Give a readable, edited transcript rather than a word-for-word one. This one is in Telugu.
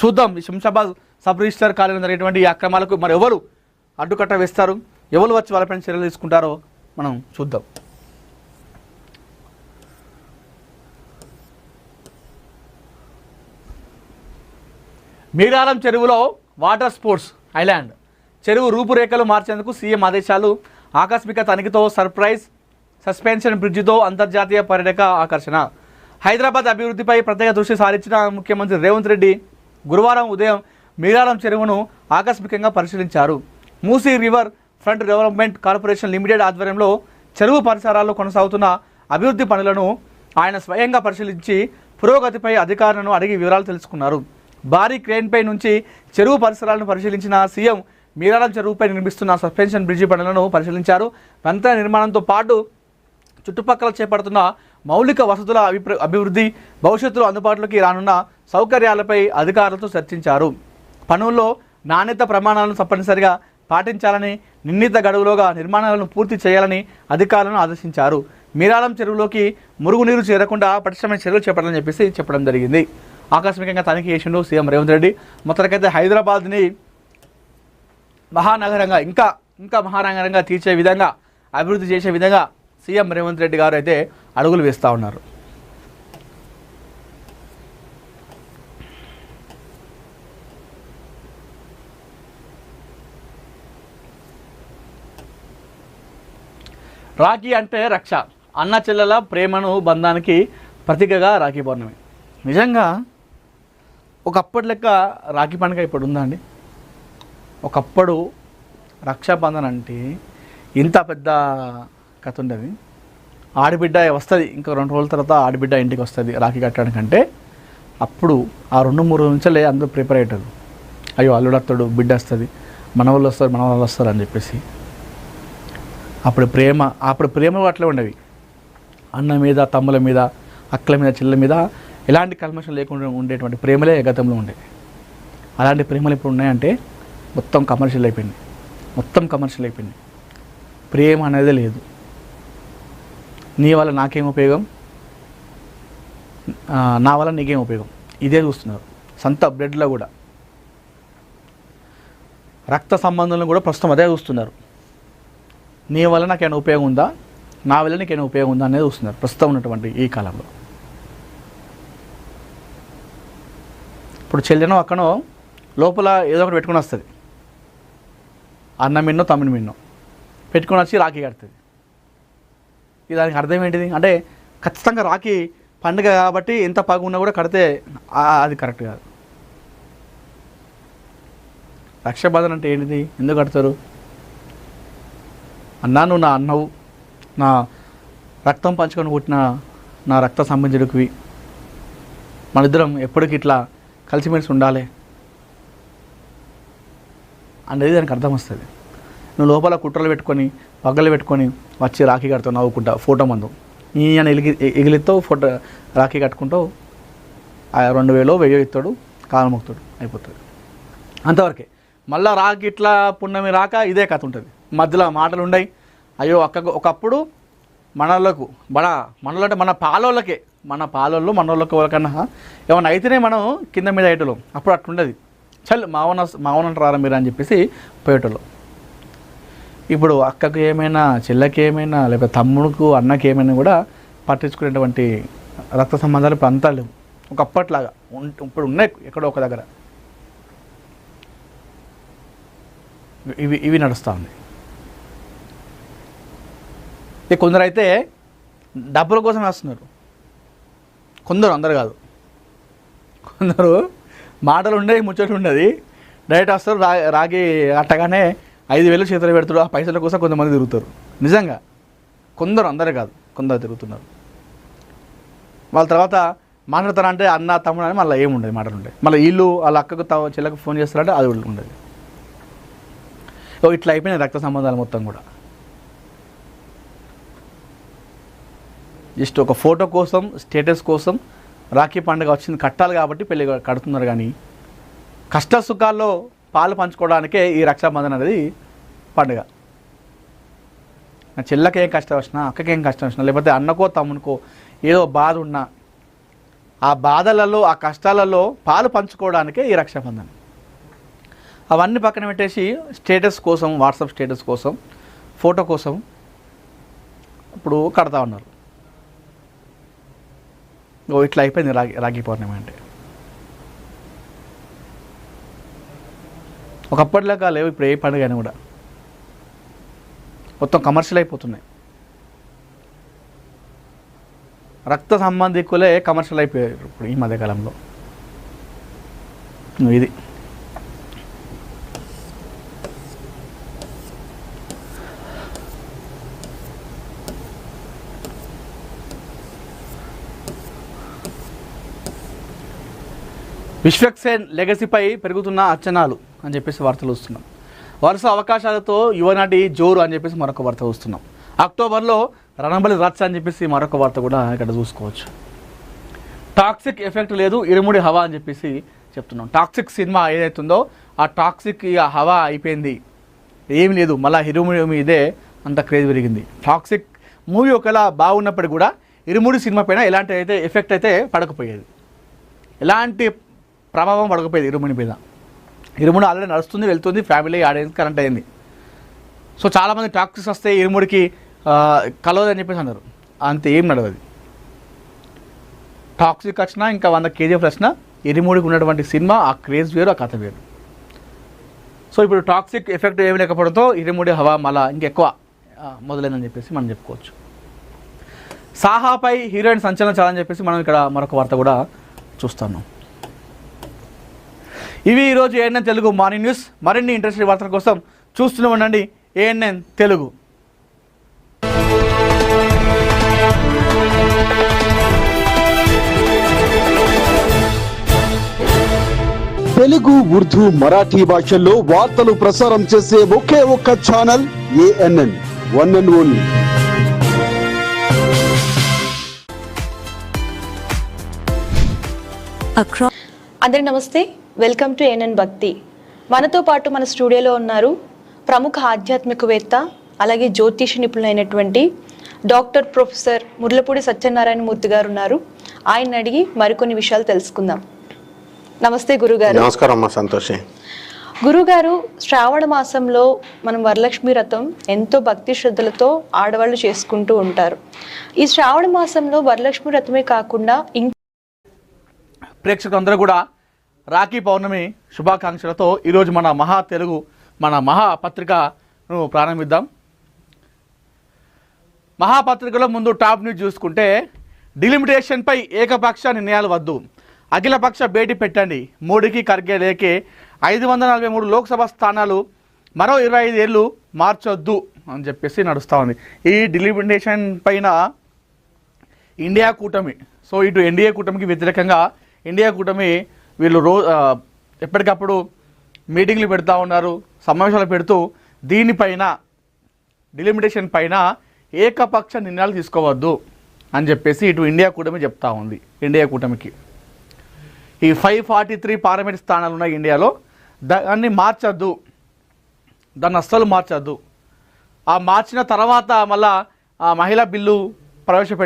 చూద్దాం ఈ శంషాబాద్ సబ్ రిజిస్టర్ కార్యాలయం జరిగేటువంటి ఈ అక్రమాలకు మరి ఎవరు అడ్డుకట్ట వేస్తారు, ఎవరు వచ్చి వాళ్ళపైన చర్యలు తీసుకుంటారో మనం చూద్దాం. మీరాలం చెరువులో వాటర్ స్పోర్ట్స్ ఐలాండ్ చెరువు రూపురేఖలు మార్చేందుకు సీఎం ఆదేశాలు. ఆకస్మిక తనిఖీతో సర్ప్రైజ్ సస్పెన్షన్ బ్రిడ్జితో అంతర్జాతీయ పర్యాటక ఆకర్షణ. హైదరాబాద్ అభివృద్ధిపై ప్రత్యేక దృష్టి సారించిన ముఖ్యమంత్రి రేవంత్ రెడ్డి గురువారం ఉదయం మీరాలం చెరువును ఆకస్మికంగా పరిశీలించారు. Musi river front development corporation limited ఆధ్వర్యంలో చెరువు పరిసరాల్లో కొనసాగుతున్న అభివృద్ధి పనులను ఆయన స్వయంగా పరిశీలించి పురోగతిపై అధికారులను అడిగి వివరాలు తెలుసుకున్నారు. భారీ క్రేన్పై నుంచి చెరువు పరిసరాలను పరిశీలించిన సీఎం మీరాలం చెరువుపై నిర్మిస్తున్న సస్పెన్షన్ బ్రిడ్జి పనులను పరిశీలించారు. వంతెన నిర్మాణంతో పాటు చుట్టుపక్కల చేపడుతున్న మౌలిక వసతుల అభివృద్ధి, భవిష్యత్తులో అందుబాటులోకి రానున్న సౌకర్యాలపై అధికారులతో చర్చించారు. పనుల్లో నాణ్యత ప్రమాణాలను తప్పనిసరిగా పాటించాలని, నిర్ణీత గడువులోగా నిర్మాణాలను పూర్తి చేయాలని అధికారులను ఆదేశించారు. మీరాలం చెరువులోకి మురుగునీరు చేరకుండా పటిష్టమైన చర్యలు చేపట్టాలని చెప్పడం జరిగింది. ఆకస్మికంగా తనిఖీ చేసిండు సీఎం రేవంత్ రెడ్డి. మొత్తానికైతే హైదరాబాద్ని మహానగరంగా ఇంకా మహానగరంగా తీర్చే విధంగా, అభివృద్ధి చేసే విధంగా సీఎం రేవంత్ రెడ్డి గారు అయితే అడుగులు వేస్తూ ఉన్నారు. రాఖీ అంటే రక్ష, అన్న చెల్లెల ప్రేమను బంధానికి ప్రతీకగా రాఖీ పౌర్ణమి. నిజంగా ఒకప్పటి లెక్క రాఖీ పండుగ ఇప్పుడు ఉందా అండి? ఒకప్పుడు రక్షాబంధన్ అంటే ఇంత పెద్ద కథ ఉండేది. ఆడబిడ్డ వస్తుంది, ఇంకా 2 రోజుల తర్వాత ఆడబిడ్డ ఇంటికి వస్తుంది రాఖీ కట్టడానికంటే. అప్పుడు ఆ 2-3 రోజుల నుంచే అందరూ ప్రిపేర్ అవుతారు. అయ్యో అల్లుడు వస్తాడు, బిడ్డ వస్తుంది, మన వాళ్ళు వస్తారు అని చెప్పేసి. అప్పుడు ప్రేమ అట్లే ఉండేవి. అన్న మీద, తమ్ముల మీద, అక్కల మీద, చెల్లెల మీద ఎలాంటి కల్మషం లేకుండా ఉండేటువంటి ప్రేమలే గతంలో ఉండేవి. అలాంటి ప్రేమలు ఇప్పుడు ఉన్నాయంటే మొత్తం కమర్షియల్ అయిపోయింది. ప్రేమ అనేది లేదు. నీ వల్ల నాకేం ఉపయోగం, నా వల్ల నీకేం ఉపయోగం, ఇదే చూస్తున్నారు. సొంత బ్లడ్లో కూడా, రక్త సంబంధంలో కూడా ప్రస్తుతం అదే చూస్తున్నారు. నీ వల్ల నాకేమైనా ఉపయోగం ఉందా, నా వల్ల నీకేమైనా ఉపయోగం ఉందా అనేది చూస్తున్నారు ప్రస్తుతం ఉన్నటువంటి ఈ కాలంలో. ఇప్పుడు చెల్లెనో అక్కనో లోపల ఏదో ఒకటి పెట్టుకుని వస్తుంది. అన్న మిన్నో తమ్ముని మిన్నో పెట్టుకుని వచ్చి రాఖీ కడుతుంది. దానికి అర్థం ఏంటిది అంటే ఖచ్చితంగా రాఖీ పండుగ కాబట్టి ఎంత పగ ఉన్నా కూడా కడితే అది కరెక్ట్ కాదు. రక్షాబంధన్ అంటే ఏంటిది? ఎందుకు కడతారు? అన్నా నువ్వు నా అన్నవు, నా రక్తం పంచుకొని పుట్టిన నా రక్త సంబంధికుడివి, మన ఇద్దరం ఎప్పటికి ఇట్లా కలిసిమెలిసి ఉండాలి అనేది దానికి అర్థం వస్తుంది. నువ్వు లోపల కుట్రలు పెట్టుకొని, పగ్గలు పెట్టుకొని వచ్చి రాఖీ కడతావు నవ్వుకుంటా, ఫోటో మందు ఈయన ఎగిలిస్తావు, ఫోటో రాఖీ కట్టుకుంటావు, 2000-1000 ఇస్తాడు, కాలు మొక్కుతాడు, అయిపోతుంది అంతవరకే. మళ్ళీ రాఖీ ఇట్లా పున్నమి రాక ఇదే కథ ఉంటుంది. మధ్యలో మాటలు ఉండయి. అయ్యో ఒకప్పుడు మనోళ్ళకు మనలో అంటే మన పాలోళ్ళు మనోళ్ళకి ఎవరికన్నా ఏమన్నా అయితేనే మనం కింద మీద అయ్యేటోళ్ళం. అప్పుడు అట్లుండేది. మావనంట రారా మీరు అని చెప్పేసి పోయేటోళ్ళు. ఇప్పుడు అక్కకు ఏమైనా, చెల్లెకి ఏమైనా, లేకపోతే తమ్ముడుకు, అన్నకి ఏమైనా కూడా పట్టించుకునేటువంటి రక్త సంబంధాలు ఇప్పుడు అంతా లేవు. ఒకప్పట్లాగా ఇప్పుడు ఉన్నాయి ఎక్కడో ఒక దగ్గర. ఇవి నడుస్తూ ఉంది. కొందరు అయితే డబ్బుల కోసం వేస్తున్నారు. కొందరు, అందరు కాదు. కొందరు మాటలు ఉండేవి, ముచ్చట్లు ఉండేది, డైరెక్ట్ వస్తారు. రాగి అట్టగానే 5,000 చేతులు పెడతారు. ఆ పైసల కోసం కొంతమంది తిరుగుతారు. నిజంగా కొందరు, అందరే కాదు, కొందరు తిరుగుతున్నారు. వాళ్ళ తర్వాత మాట్లాడతారంటే అన్న తమ్ముడు అని మళ్ళీ ఏముండదు, మాటలు ఉంటాయి. మళ్ళీ వీళ్ళు వాళ్ళ అక్కకు చెల్లెకు ఫోన్ చేస్తారంటే అది ఉండదు. ఇట్లా అయిపోయినాయి రక్త సంబంధాలు మొత్తం కూడా. జస్ట్ ఒక ఫోటో కోసం, స్టేటస్ కోసం రాఖీ పండుగ వచ్చింది, కట్టాలి కాబట్టి పెళ్ళి కడుతున్నారు. కానీ కష్ట సుఖాల్లో పాలు పంచుకోవడానికే ఈ రక్షాబంధన్ అనేది పండుగ. చెల్లెకి ఏం కష్టం వచ్చినా, అక్కకి ఏం కష్టం వచ్చినా, లేకపోతే అన్నకో తమ్మునికో ఏదో బాధ ఉన్నా ఆ బాధలలో ఆ కష్టాలలో పాలు పంచుకోవడానికే ఈ రక్షాబంధన్. అవన్నీ పక్కన పెట్టేసి స్టేటస్ కోసం, వాట్సాప్ స్టేటస్ కోసం, ఫోటో కోసం ఇప్పుడు కడతా ఉన్నారు. ఇట్లా అయిపోయింది రాఖీ పౌర్ణమి అంటే. ఒకప్పటిలాగా లేవు ఇప్పుడు ఏ పండుగ అయినా కూడా, మొత్తం కమర్షియల్ అయిపోతున్నాయి. రక్త సంబంధికులే కమర్షియల్ అయిపోయారు ఇప్పుడు ఈ మధ్యకాలంలో. ఇది విశ్వక్సేన్ లెగసీపై పెరుగుతున్న అంచనాలు అని చెప్పేసి వార్తలు వస్తున్నాం. వరుస అవకాశాలతో యువనటి జోరు అని చెప్పేసి మరొక వార్త వస్తున్నాం. అక్టోబర్లో రణబలి రచ్చ అని చెప్పేసి మరొక వార్త కూడా ఇక్కడ చూసుకోవచ్చు. టాక్సిక్ ఎఫెక్ట్ లేదు, ఇరుముడి హవా అని చెప్పేసి చెప్తున్నాం. టాక్సిక్ సినిమా ఏదైతుందో ఆ టాక్సిక్ హవా అయిపోయింది, ఏమి లేదు. మళ్ళీ ఇరుముడి మీదే అంత క్రేజ్ పెరిగింది. టాక్సిక్ మూవీ ఒకలా బాగున్నప్పటికీ కూడా ఇరుముడి సినిమా పైన ఎలాంటి అయితే ఎఫెక్ట్ అయితే పడకపోయేది, ఎలాంటి ప్రభావం పడకపోయేది ఇరుముడి మీద. ఇరుముడి ఆల్రెడీ నడుస్తుంది, వెళ్తుంది, ఫ్యామిలీ ఆడియన్స్ కనెక్ట్ అయింది. సో చాలామంది టాక్సిక్స్ వస్తే ఇరుముడికి కలవదని చెప్పేసి అన్నారు. అంత ఏం నడవదు. టాక్సిక్ వచ్చినా ఇంకా 100 kgf వచ్చినా ఇరుముడికి ఉన్నటువంటి సినిమా ఆ క్రేజ్ వేరు, ఆ కథ వేరు. సో ఇప్పుడు టాక్సిక్ ఎఫెక్ట్ ఏమి లేకపోవడంతో ఇరుముడి హవా మళ్ళా ఇంకెక్కువ మొదలైందని చెప్పేసి మనం చెప్పుకోవచ్చు. సాహాపై హీరోయిన్ సంచలనం చాలని చెప్పేసి మనం ఇక్కడ మరొక వార్త కూడా చూస్తున్నాం. ఇవి ఈరోజు ANN తెలుగు మార్నింగ్ న్యూస్. మరిన్ని ఇంట్రెస్టింగ్ వార్తల కోసం చూస్తూనే ఉండండి ANN తెలుగు. తెలుగు, ఉర్దూ, మరాఠీ భాషల్లో వార్తలు ప్రసారం చేసే ఒకే ఒక్క channel ANN, one and only. అందరి నమస్తే, వెల్కమ్ టు ANN భక్తి. మనతో పాటు మన స్టూడియోలో ఉన్నారు ప్రముఖ ఆధ్యాత్మికవేత్త, అలాగే జ్యోతిష నిపుణులైనటువంటి డాక్టర్ ప్రొఫెసర్ ముర్లపూడి సత్యనారాయణ మూర్తి గారు ఉన్నారు. ఆయన అడిగి మరికొన్ని విషయాలు తెలుసుకుందాం. నమస్తే గురుగారు. నమస్కారం అమ్మా, సంతోషి. గురుగారు, శ్రావణ మాసంలో మనం వరలక్ష్మి వ్రతం ఎంతో భక్తి శ్రద్ధలతో ఆడవాళ్ళు చేసుకుంటూ ఉంటారు. ఈ శ్రావణ మాసంలో వరలక్ష్మి వ్రతమే కాకుండా ప్రేక్షకులందరూ కూడా రాఖీ పౌర్ణమి శుభాకాంక్షలతో ఈరోజు మన మహాపత్రికను ప్రారంభిద్దాం. మహాపత్రికలో ముందు టాప్ న్యూస్ చూసుకుంటే, డిలిమిటేషన్పై ఏకపక్ష నిర్ణయాలు వద్దు, అఖిలపక్ష భేటీ పెట్టండి, మోడీకి ఖర్గే లేకే 543 లోక్సభ స్థానాలు, మరో 25 ఏళ్ళు మార్చొద్దు అని చెప్పేసి నడుస్తూ ఉంది. ఈ డిలిమిటేషన్ పైన ఇండియా కూటమి, సో ఇటు ఎన్డీఏ కూటమికి వ్యతిరేకంగా ఇండియా కూటమి వీళ్ళు ఎప్పటికప్పుడు మీటింగ్లు పెడతా ఉన్నారు, సమావేశాలు పెడుతూ దీనిపైన డిలిమిటేషన్ పైన ఏకపక్ష నిర్ణయాలు తీసుకోవద్దు అని చెప్పేసి ఇటు ఇండియా కూటమి చెప్తా ఉంది. ఇండియా కూటమికి ఈ 543 పార్లమెంట్ స్థానాలు ఉన్నాయి ఇండియాలో, దాన్ని మార్చద్దు, దాన్ని అస్సలు మార్చద్దు. ఆ మార్చిన తర్వాత మళ్ళా ఆ మహిళా బిల్లు ప్రవేశపెట్టి